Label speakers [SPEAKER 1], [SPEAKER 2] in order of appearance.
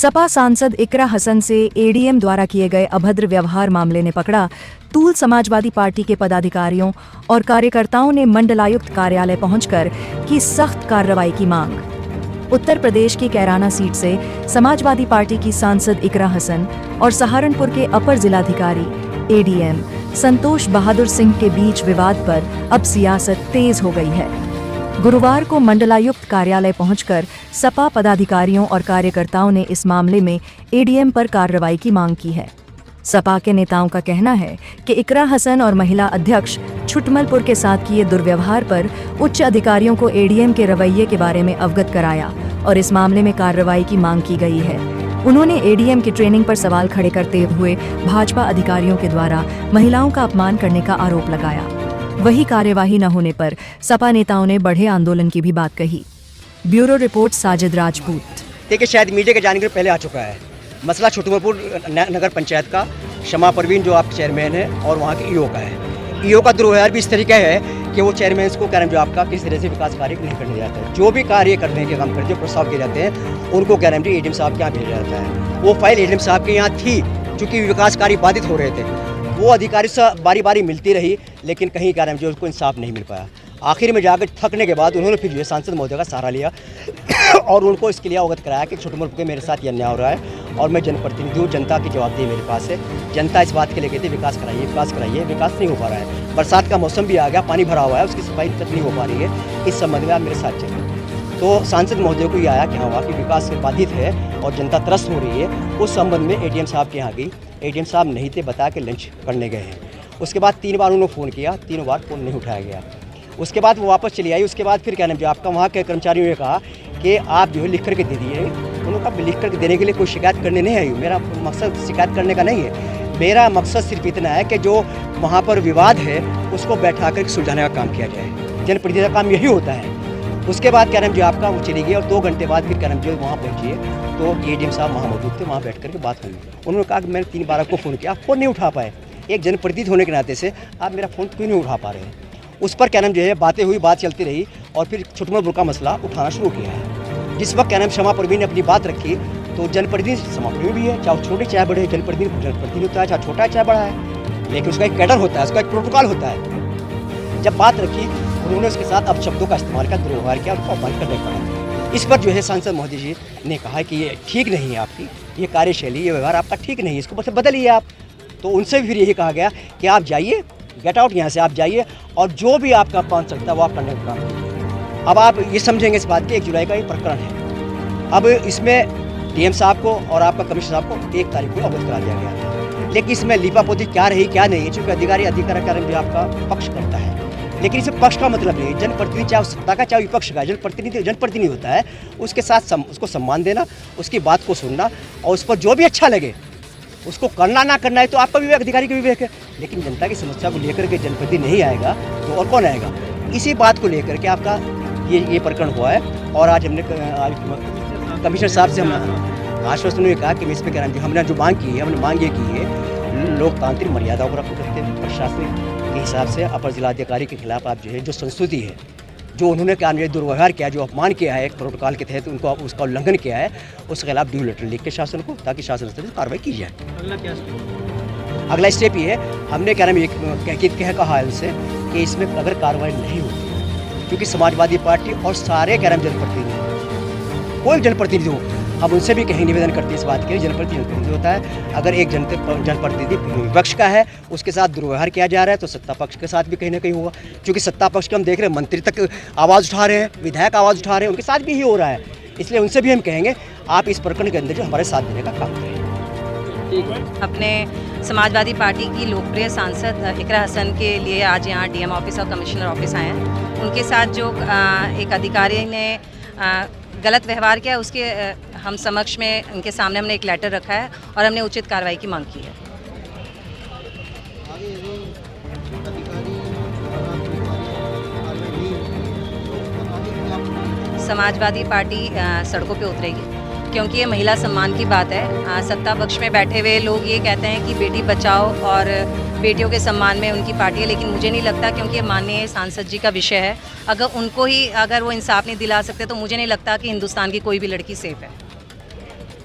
[SPEAKER 1] सपा सांसद इकरा हसन से एडीएम द्वारा किए गए अभद्र व्यवहार मामले ने पकड़ा तूल। समाजवादी पार्टी के पदाधिकारियों और कार्यकर्ताओं ने मंडलायुक्त कार्यालय पहुंचकर की सख्त कार्रवाई की मांग। उत्तर प्रदेश की कैराना सीट से समाजवादी पार्टी की सांसद इकरा हसन और सहारनपुर के अपर जिलाधिकारी एडीएम संतोष बहादुर सिंह के बीच विवाद पर अब सियासत तेज हो गई है। गुरुवार को मंडलायुक्त कार्यालय पहुंचकर सपा पदाधिकारियों और कार्यकर्ताओं ने इस मामले में एडीएम पर कार्रवाई की मांग की है। सपा के नेताओं का कहना है कि इकरा हसन और महिला अध्यक्ष छुटमलपुर के साथ किए दुर्व्यवहार पर उच्च अधिकारियों को एडीएम के रवैये के बारे में अवगत कराया और इस मामले में कार्रवाई की मांग की गई है। उन्होंने एडीएम की ट्रेनिंग पर सवाल खड़े करते हुए भाजपा अधिकारियों के द्वारा महिलाओं का अपमान करने का आरोप लगाया। वही कार्यवाही न होने पर सपा नेताओं ने बढ़े आंदोलन की भी बात कही। Bureau report Sajid Rajput.
[SPEAKER 2] देखिए, शायद मीडिया के जानकारी पहले आ चुका है मसला छुटमलपुर नगर पंचायत का शमा परवीन जो आपके चेयरमैन है और वहाँ के ईओ का है। ईओ का दुर्व्यवहार भी इस तरीके है कि वो चेयरमैन को कह रहे हैं जो आपका किसी तरह से विकास कार्य नहीं करने जाता है। जो भी कार्य करने के काम करते हैं प्रस्ताव किए जाते हैं उनको कह रहे हैं एडीएम साहब के यहाँ भेजा जाता है। वो फाइल एडीएम साहब के यहाँ थी, चूँकि विकास कार्य बाधित हो रहे थे। वो अधिकारी से बारी बारी मिलती रही लेकिन कहीं कह रहे हैं जो उसको इंसाफ नहीं मिल पाया। आखिर में जाकर थकने के बाद उन्होंने फिर जो है सांसद महोदय का सहारा लिया और उनको इसके लिए अवगत कराया कि छुटमलपुर के मेरे साथ ये अन्याय हो रहा है और मैं जनप्रतिनिधि हूँ, जनता की जवाबदेही मेरे पास है। जनता इस बात के लिए कहती है विकास कराइए, विकास कराइए, विकास नहीं हो पा रहा है। बरसात का मौसम भी आ गया, पानी भरा हुआ है, उसकी सफाई तक नहीं हो पा रही है। इस संबंध में आप मेरे साथ चलिए। तो सांसद महोदय को ये आया कि हाँ कि विकास से बाधित है और जनता त्रस्त हो रही है। उस संबंध में एडीएम साहब के यहाँ गई। एडीएम साहब नहीं थे, बता के लंच करने गए हैं। उसके बाद 3 बार उन्होंने फ़ोन किया, 3 बार फ़ोन नहीं उठाया गया। उसके बाद वो वापस चली आई। उसके बाद फिर क्या नाम जो आपका वहाँ के कर्मचारियों ने कहा कि आप जो है लिख करके दे दिए। उन्होंने कहा लिख करके देने के लिए कोई शिकायत करने नहीं आई हूँ। मेरा मकसद शिकायत करने का नहीं है। मेरा मकसद सिर्फ इतना है कि जो वहाँ पर विवाद है उसको बैठा कर सुलझाने का काम किया जाए। जनप्रतिनिधि का काम यही होता है। उसके बाद क्या नाम जो आपका वो चली गई और 2 घंटे बाद फिर क्या नाम जो वहाँ पहुँचिए तो एडीएम साहब वहाँ मौजूद थे। वहाँ बैठ करके बात हुई। उन्होंने कहा कि मैंने 3 बार आपको फ़ोन किया, आप फ़ोन नहीं उठा पाए। एक जनप्रतिनिधि होने के नाते से आप मेरा फ़ोन क्यों नहीं उठा पा रहे हैं। उस पर क्या नाम जो है बातें हुई, बात चलती रही और फिर छुटमलपुर का मसला उठाना शुरू किया है। जिस वक्त क्या नाम शमा परवीन ने अपनी बात रखी तो जनप्रतिनिधि शमा परवीन भी है, चाहे छोटे चाहे बड़े, जनप्रतिनिधि होता है, चाहे छोटा है चाहे बड़ा है, लेकिन उसका एक कैडर होता है, उसका एक प्रोटोकॉल होता है। जब बात रखी उन्होंने उसके साथ अपशब्दों का इस्तेमाल किया, दुर्व्यवहार किया, उनको अपमान करने पड़ा। इस पर जो है सांसद महोदय जी ने कहा कि ये ठीक नहीं है, आपकी ये कार्यशैली, ये व्यवहार आपका ठीक नहीं है, इसको बस बदलिए आप। तो उनसे भी फिर यही कहा गया कि आप जाइए, गेट आउट यहाँ से, आप जाइए और जो भी आपका पहुँच सकता है वो आप करने का काम कीजिए। अब आप ये समझेंगे इस बात की 1 जुलाई का ये प्रकरण है। अब इसमें डीएम साहब को और आपका कमिश्नर साहब को 1 तारीख को अवगत करा दिया गया था। लेकिन इसमें लिपापोती क्या रही क्या नहीं है, चूँकि अधिकारी कारण भी आपका पक्ष करता है। लेकिन इसे पक्ष का मतलब नहीं, जनप्रतिनिधि चाहे सत्ता का चाहे विपक्ष का, जनप्रतिनिधि होता है, उसके साथ उसको सम्मान देना, उसकी बात को सुनना और उस पर जो भी अच्छा लगे उसको करना ना करना है तो आपका विवेक, अधिकारी का विवेक है। लेकिन जनता की समस्या को लेकर के जनप्रतिनिधि नहीं आएगा तो और कौन आएगा। इसी बात को लेकर के आपका ये प्रकरण हुआ है। और आज हमने कमिश्नर साहब से हम आश्वासन में कहा कि इस पर क्या हमने जो मांग की है, हमने मांग ये की है लोकतांत्रिक मर्यादाओं को रखते हुए प्रशासनिक के हिसाब से अपर जिलाधिकारी के खिलाफ आप जो है जो संस्तुति है, जो उन्होंने क्या दुर्व्यवहार किया, जो अपमान किया है, एक प्रोटोकॉल के तहत उनको उसका उल्लंघन किया है, उसके खिलाफ ड्यू लेटर लिख के शासन को, ताकि शासन स्तर से कार्रवाई की जाए। अगला स्टेप ये है, हमने क्या नाम कहा है उनसे कि इसमें अगर कार्रवाई नहीं होती, क्योंकि समाजवादी पार्टी और सारे क्या नाम जनप्रतिनिधि, कोई जनप्रतिनिधि हो, हम उनसे भी कहीं निवेदन करते हैं इस बात के, जनप्रतिनिधि होता है। अगर एक जनप्रतिनिधि विपक्ष का है उसके साथ दुर्व्यवहार किया जा रहा है तो सत्ता पक्ष के साथ भी कहीं ना कहीं होगा। क्योंकि सत्ता पक्ष के हम देख रहे हैं मंत्री तक आवाज़ उठा रहे हैं, विधायक आवाज़ उठा रहे हैं, उनके साथ भी ही हो रहा है। इसलिए उनसे भी हम कहेंगे आप इस प्रकरण के अंदर जो हमारे साथ देने का काम करें।
[SPEAKER 3] अपने समाजवादी पार्टी की लोकप्रिय सांसद इकरा हसन के लिए आज यहाँ डीएम ऑफिस और कमिश्नर ऑफिस आए हैं। उनके साथ जो एक अधिकारी ने गलत व्यवहार किया उसके हम समक्ष में उनके सामने हमने एक लेटर रखा है और हमने उचित कार्रवाई की मांग की है। समाजवादी पार्टी सड़कों पे उतरेगी क्योंकि ये महिला सम्मान की बात है। सत्ता पक्ष में बैठे हुए लोग ये कहते हैं कि बेटी बचाओ और बेटियों के सम्मान में उनकी पार्टी है, लेकिन मुझे नहीं लगता, क्योंकि ये माननीय सांसद जी का विषय है। अगर उनको ही अगर वो इंसाफ नहीं दिला सकते तो मुझे नहीं लगता कि हिंदुस्तान की कोई भी लड़की सेफ है।